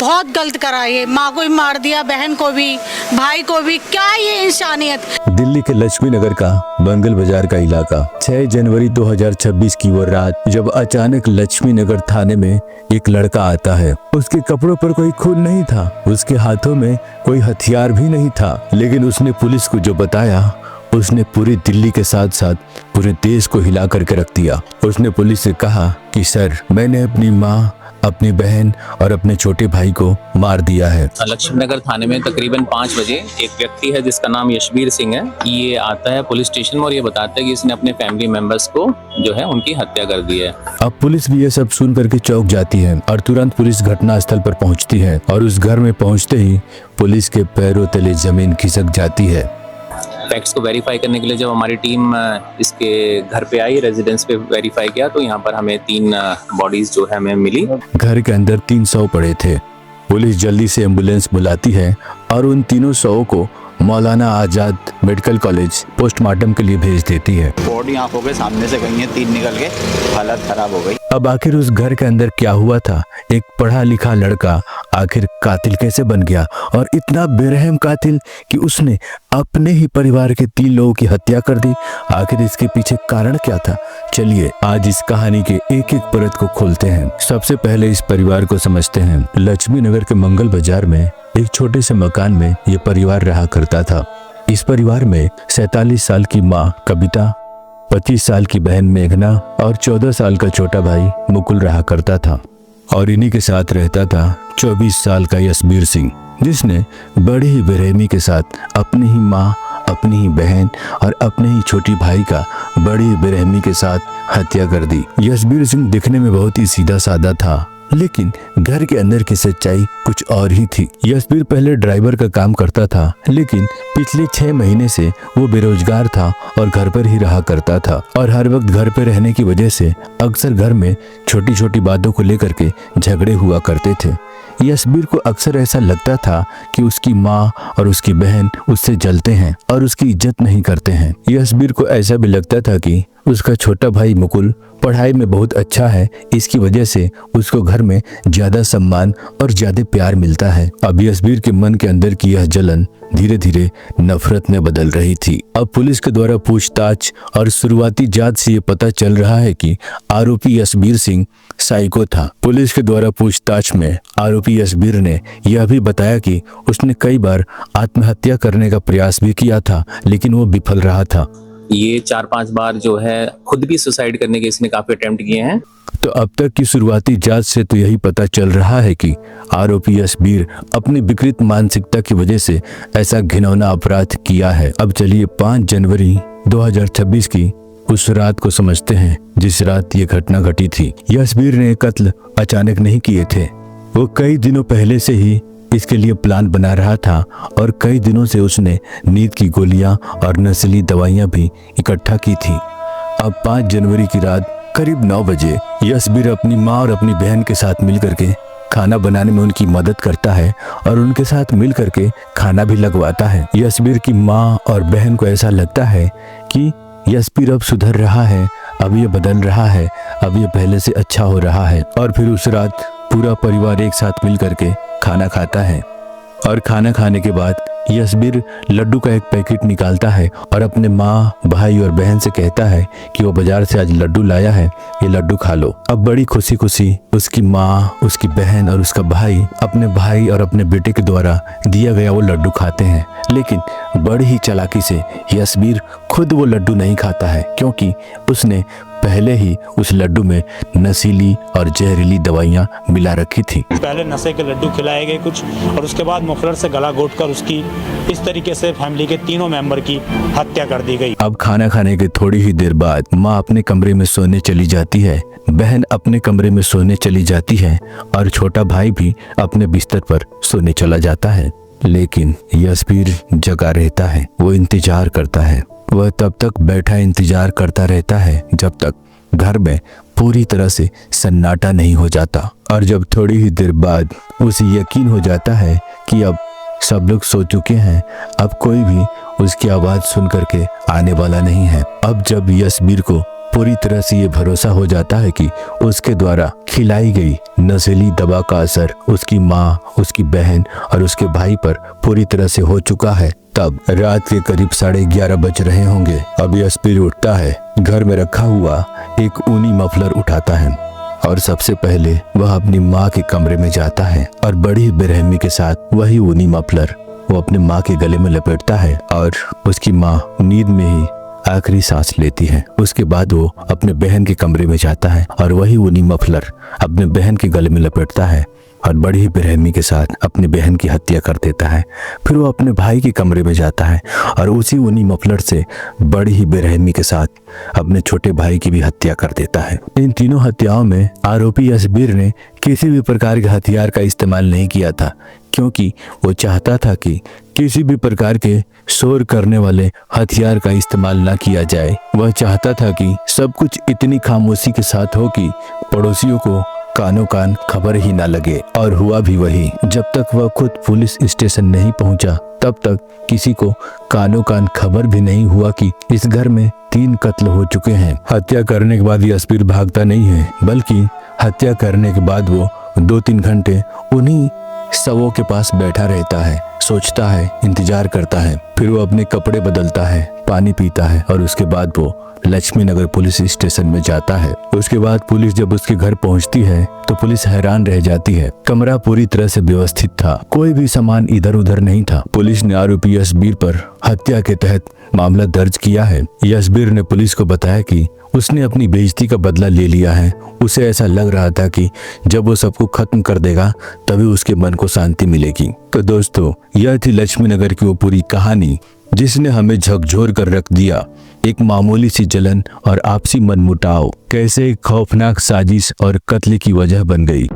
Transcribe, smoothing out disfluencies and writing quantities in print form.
बहुत गलत करा, ये माँ को भी मार दिया, बहन को भी, भाई को भी। क्या ये इंसानियत। दिल्ली के लक्ष्मी नगर का बंगल बाजार का इलाका 6 जनवरी 2026 की वो रात, जब अचानक लक्ष्मी नगर थाने में एक लड़का आता है। उसके कपड़ों पर कोई खून नहीं था, उसके हाथों में कोई हथियार भी नहीं था, लेकिन उसने पुलिस को जो बताया उसने पूरी दिल्ली के साथ साथ पूरे देश को हिला करके रख दिया। उसने पुलिस से कहा कि सर, मैंने अपनी माँ, अपनी बहन और अपने छोटे भाई को मार दिया है। लक्ष्मी नगर थाने में तकरीबन 5 बजे एक व्यक्ति है जिसका नाम यशबीर सिंह है। ये आता है पुलिस स्टेशन में और ये बताता है कि इसने अपने फैमिली मेंबर्स को जो है उनकी हत्या कर दी है। अब पुलिस भी ये सब सुन करके चौंक जाती है और तुरंत पुलिस घटना स्थल पर पहुंचती है और उस घर में पहुंचते ही पुलिस के पैरों तले जमीन खिसक जाती है। फैक्ट्स को वेरीफाई करने के लिए जब हमारी टीम इसके घर पे आई, रेजिडेंस पे वेरीफाई किया, तो यहाँ पर हमें 3 बॉडीज जो है हमें मिली। घर के अंदर 3 शव पड़े थे। पुलिस जल्दी से एम्बुलेंस बुलाती है और उन तीनों शवों को Maulana Azad medical college postmortem के लिए भेज देती है। बॉडी आंखों के सामने से गई है, 3 निकल के हालत खराब हो गई। अब आखिर उस घर के अंदर क्या हुआ था? एक पढ़ा लिखा लड़का आखिर कातिल कैसे बन गया, और इतना बेरहम कातिल कि उसने अपने ही परिवार के 3 लोगों की हत्या कर दी। आखिर इसके पीछे कारण क्या था? चलिए आज इस कहानी के एक एक परत को खोलते हैं। सबसे पहले इस परिवार को समझते हैं। लक्ष्मी नगर के मंगल बाजार में एक छोटे से मकान में ये परिवार रहा करता था। इस परिवार में 47 साल की माँ कविता, 25 साल की बहन मेघना और 14 साल का छोटा भाई मुकुल रहा करता था। और इन्हीं के साथ रहता था 24 साल का यशबीर सिंह, जिसने बड़ी ही बेरहमी के साथ अपनी ही माँ, अपनी ही बहन और अपने ही छोटी भाई का बड़ी ही बेरहमी के साथ हत्या कर दी। यशबीर सिंह दिखने में बहुत ही सीधा साधा था, लेकिन घर के अंदर की सच्चाई कुछ और ही थी। यशबीर पहले ड्राइवर का काम करता था, लेकिन पिछले 6 महीने से वो बेरोजगार था और घर पर ही रहा करता था। और हर वक्त घर पर रहने की वजह से अक्सर घर में छोटी छोटी बातों को लेकर के झगड़े हुआ करते थे। यशबीर को अक्सर ऐसा लगता था कि उसकी माँ और उसकी बहन उससे जलते हैं और उसकी इज्जत नहीं करते हैं। यशबीर को ऐसा भी लगता था कि उसका छोटा भाई मुकुल पढ़ाई में बहुत अच्छा है, इसकी वजह से उसको घर में ज्यादा सम्मान और ज्यादा प्यार मिलता है। अब यशबीर के मन के अंदर की यह जलन धीरे धीरे नफरत में बदल रही थी। अब पुलिस के द्वारा पूछताछ और शुरुआती जांच से ये पता चल रहा है कि आरोपी यशबीर सिंह साइको था। पुलिस के द्वारा पूछताछ में आरोपी यशबीर ने यह भी बताया कि उसने कई बार आत्महत्या करने का प्रयास भी किया था, लेकिन वो विफल रहा था। ये 4-5 बार जो है खुद भी सुसाइड करने के इसने काफी अटेम्प्ट किए हैं। तो अब तक की शुरुआती जांच से तो यही पता चल रहा है कि आरोपी यशबीर अपनी विकृत मानसिकता की वजह से ऐसा घिनौना अपराध किया है। अब चलिए 5 जनवरी 2026 की उस रात को समझते हैं जिस रात ये घटना घटी थी। यशबीर ने कत्ल अचानक नहीं किए थे, वो कई दिनों पहले से ही इसके लिए प्लान बना रहा था और कई दिनों से उसने नींद की गोलियां और नशीली दवाइयां भी इकट्ठा की थी। अब 5 जनवरी की रात करीब 9 बजे यशबीर अपनी माँ और अपनी बहन के साथ मिल करके खाना बनाने में उनकी मदद करता है और उनके साथ मिल करके खाना भी लगवाता है। यशबीर की माँ और बहन को ऐसा लगता है कि यशबीर अब सुधर रहा है, अब ये बदल रहा है, अब ये पहले से अच्छा हो रहा है। और फिर उस रात पूरा परिवार एक साथ मिल करके खाना खाता है और खाना खाने के बाद यशबीर लड्डू का एक पैकेट निकालता है और अपने माँ, भाई और बहन से कहता है कि वो बाजार से आज लड्डू लाया है, ये लड्डू खा लो। अब बड़ी खुशी खुशी उसकी माँ, उसकी बहन और उसका भाई अपने भाई और अपने बेटे के द्वारा दिया गया वो लड्डू खाते हैं, लेकिन बड़ी ही चालाकी से यशबीर खुद वो लड्डू नहीं खाता है, क्योंकि उसने पहले ही उस लड्डू में नशीली और जहरीली दवाइयां मिला रखी थी। पहले नशे के लड्डू खिलाए गए कुछ, और उसके बाद मफलर से गला घोटकर उसकी इस तरीके से फैमिली के 3 मेंबर की हत्या कर दी गई। अब खाना खाने के थोड़ी ही देर बाद माँ अपने कमरे में सोने चली जाती है, बहन अपने कमरे में सोने चली जाती है और छोटा भाई भी अपने बिस्तर पर सोने चला जाता है। लेकिन यशबीर जगा रहता है, वो इंतजार करता है। वह तब तक बैठा इंतजार करता रहता है जब तक घर में पूरी तरह से सन्नाटा नहीं हो जाता। और जब थोड़ी ही देर बाद उसे यकीन हो जाता है कि अब सब लोग सो चुके हैं, अब कोई भी उसकी आवाज सुन करके आने वाला नहीं है। अब जब यशबीर को पूरी तरह से ये भरोसा हो जाता है कि उसके द्वारा खिलाई गई नशीली दवा का असर उसकी माँ, उसकी बहन और उसके भाई पर पूरी तरह से हो चुका है। तब रात के करीब 11:30 बज रहे होंगे। अब यशबीर उठता है, घर में रखा हुआ एक ऊनी मफलर उठाता है और सबसे पहले वह अपनी माँ के कमरे में जाता है और बड़ी बेरहमी के साथ वही ऊनी मफलर वो अपने माँ के गले में लपेटता है और उसकी माँ नींद में ही आखिरी सांस लेती है। उसके बाद वो अपने बहन के कमरे में जाता है और वही ऊनी मफलर अपने बहन के गले में लपेटता है और बड़ी ही बेरहमी के साथ अपनी बहन की हत्या कर देता है। फिर वो अपने भाई के कमरे में जाता है और उसी ऊनी मफलर से बड़ी ही बेरहमी के साथ अपने छोटे भाई की भी हत्या कर देता है। इन तीनों हत्याओं में आरोपी यशबीर ने किसी भी प्रकार के हथियार का इस्तेमाल नहीं किया था, क्योंकि वो चाहता था कि किसी भी प्रकार के शोर करने वाले हथियार का इस्तेमाल ना किया जाए। वह चाहता था कि सब कुछ इतनी खामोशी के साथ हो कि पड़ोसियों को कानों कान खबर ही ना लगे। और हुआ भी वही। जब तक वह खुद पुलिस स्टेशन नहीं पहुंचा तब तक किसी को कानों कान खबर भी नहीं हुआ कि इस घर में 3 कत्ल हो चुके हैं। हत्या करने के बाद यशबीर भागता नहीं है, बल्कि हत्या करने के बाद वो 2-3 घंटे उन्हीं शवों के पास बैठा रहता है, सोचता है, इंतजार करता है। फिर वो अपने कपड़े बदलता है, पानी पीता है और उसके बाद वो लक्ष्मी नगर पुलिस स्टेशन में जाता है। उसके बाद पुलिस जब उसके घर पहुंचती है तो पुलिस हैरान रह जाती है। कमरा पूरी तरह से व्यवस्थित था, कोई भी सामान इधर उधर नहीं था। पुलिस ने आरोपी यशबीर पर हत्या के तहत मामला दर्ज किया है। यशबीर ने पुलिस को बताया कि उसने अपनी बेइज्जती का बदला ले लिया है। उसे ऐसा लग रहा था कि जब वो सबको खत्म कर देगा तभी उसके मन को शांति मिलेगी। तो दोस्तों, यह थी लक्ष्मी नगर की वो पूरी कहानी जिसने हमें झकझोर कर रख दिया। एक मामूली सी जलन और आपसी मनमुटाव कैसे एक खौफनाक साजिश और कत्ल की वजह बन गई।